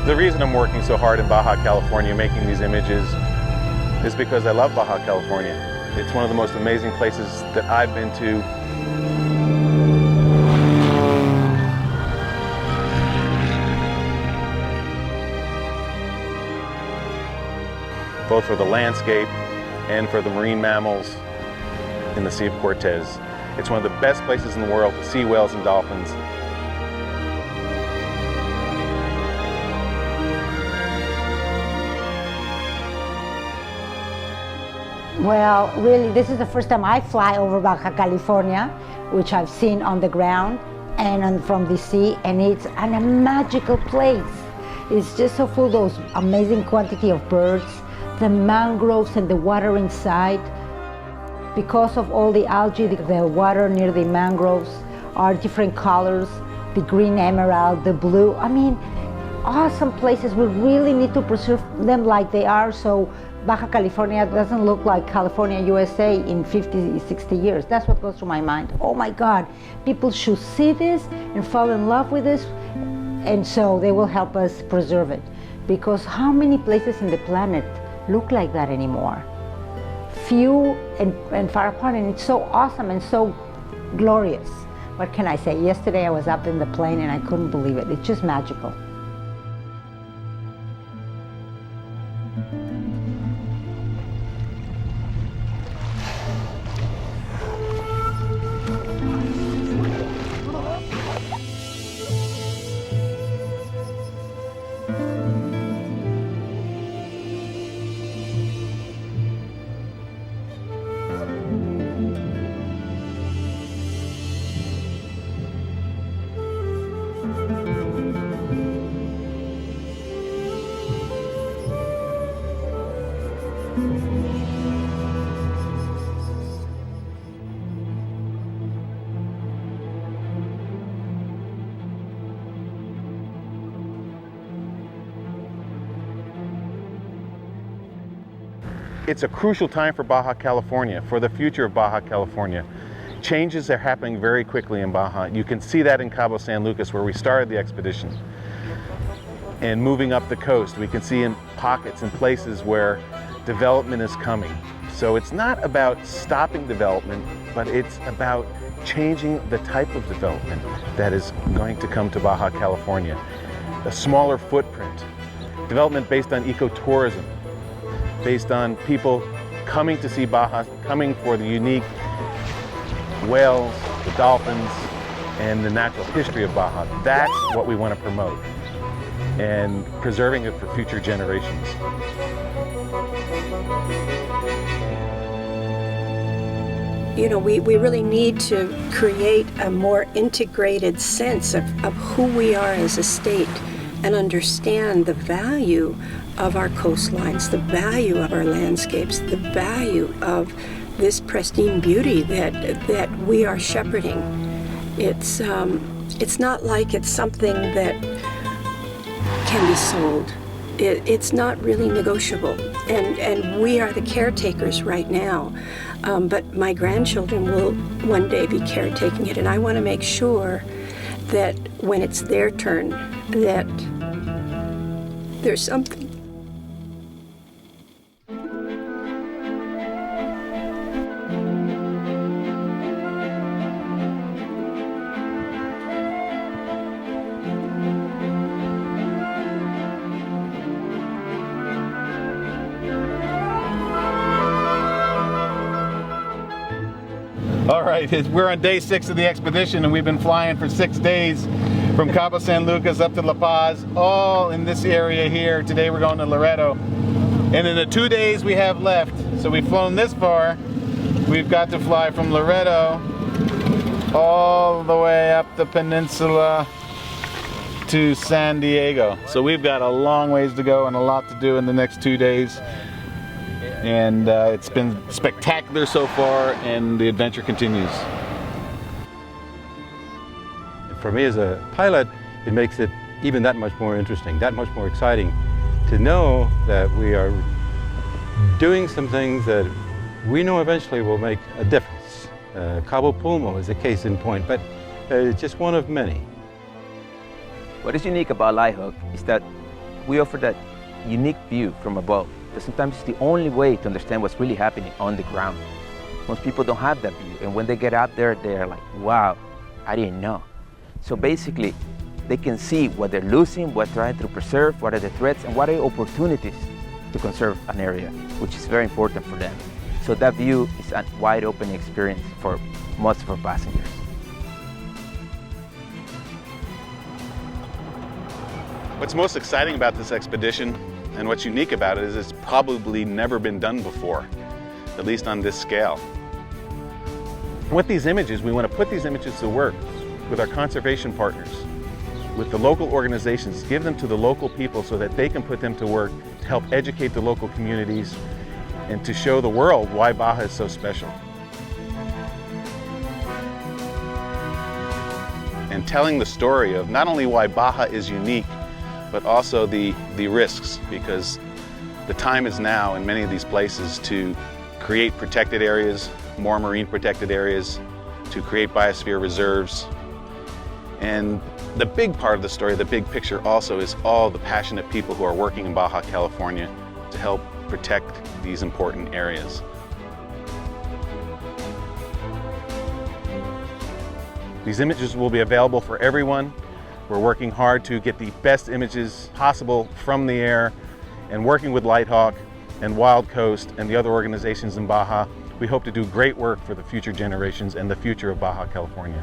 The reason I'm working so hard in Baja California making these images is because I love Baja California. It's one of the most amazing places that I've been to. Both for the landscape and for the marine mammals in the Sea of Cortez. It's one of the best places in the world to see whales and dolphins. Well, really, this is the first time I fly over Baja California, which I've seen on the ground and from the sea, and it's a magical place. It's just so full of those amazing quantity of birds, the mangroves and the water inside. Because of all the algae, the water near the mangroves are different colors, the green emerald, the blue. I mean, awesome places. We really need to preserve them like they are, so Baja California doesn't look like California, USA in 50, 60 years. That's what goes through my mind. Oh my God, people should see this and fall in love with this, and so they will help us preserve it. Because how many places in the planet look like that anymore? Few and far apart, and it's so awesome and so glorious. What can I say? Yesterday I was up in the plane and I couldn't believe it. It's just magical. It's a crucial time for Baja California, for the future of Baja California. Changes are happening very quickly in Baja. You can see that in Cabo San Lucas, where we started the expedition. And moving up the coast, we can see in pockets and places where development is coming. So it's not about stopping development, but it's about changing the type of development that is going to come to Baja California. A smaller footprint, development based on ecotourism, based on people coming to see Baja, coming for the unique whales, the dolphins, and the natural history of Baja. That's what we want to promote, and preserving it for future generations. You know, we really need to create a more integrated sense of who we are as a state and understand the value of our coastlines, the value of our landscapes, the value of this pristine beauty that we are shepherding. It's not like it's something that can be sold. It's not really negotiable, and we are the caretakers right now. But my grandchildren will one day be caretaking it, and I want to make sure that when it's their turn, that there's something. All right, we're on day 6 of the expedition, and we've been flying for 6 days from Cabo San Lucas up to La Paz, all in this area here. Today we're going to Loreto. And in the 2 days we have left, so we've flown this far, we've got to fly from Loreto all the way up the peninsula to San Diego. So we've got a long ways to go and a lot to do in the next 2 days. And it's been spectacular so far, and the adventure continues. For me as a pilot, it makes it even that much more interesting, that much more exciting to know that we are doing some things that we know eventually will make a difference. Cabo Pulmo is a case in point, but it's just one of many. What is unique about LightHawk is that we offer that unique view from above, but sometimes it's the only way to understand what's really happening on the ground. Most people don't have that view, and when they get out there, they're like, wow, I didn't know. So basically, they can see what they're losing, what they're trying to preserve, what are the threats, and what are the opportunities to conserve an area, which is very important for them. So that view is a wide open experience for most of our passengers. What's most exciting about this expedition and what's unique about it is it's probably never been done before, at least on this scale. With these images, we want to put these images to work with our conservation partners, with the local organizations, give them to the local people so that they can put them to work to help educate the local communities and to show the world why Baja is so special. And telling the story of not only why Baja is unique, but also the risks, because the time is now in many of these places to create protected areas, more marine protected areas, to create biosphere reserves. And the big part of the story, the big picture also, is all the passionate people who are working in Baja California to help protect these important areas. These images will be available for everyone. We're working hard to get the best images possible from the air, and working with LightHawk and WildCoast and the other organizations in Baja, we hope to do great work for the future generations and the future of Baja California.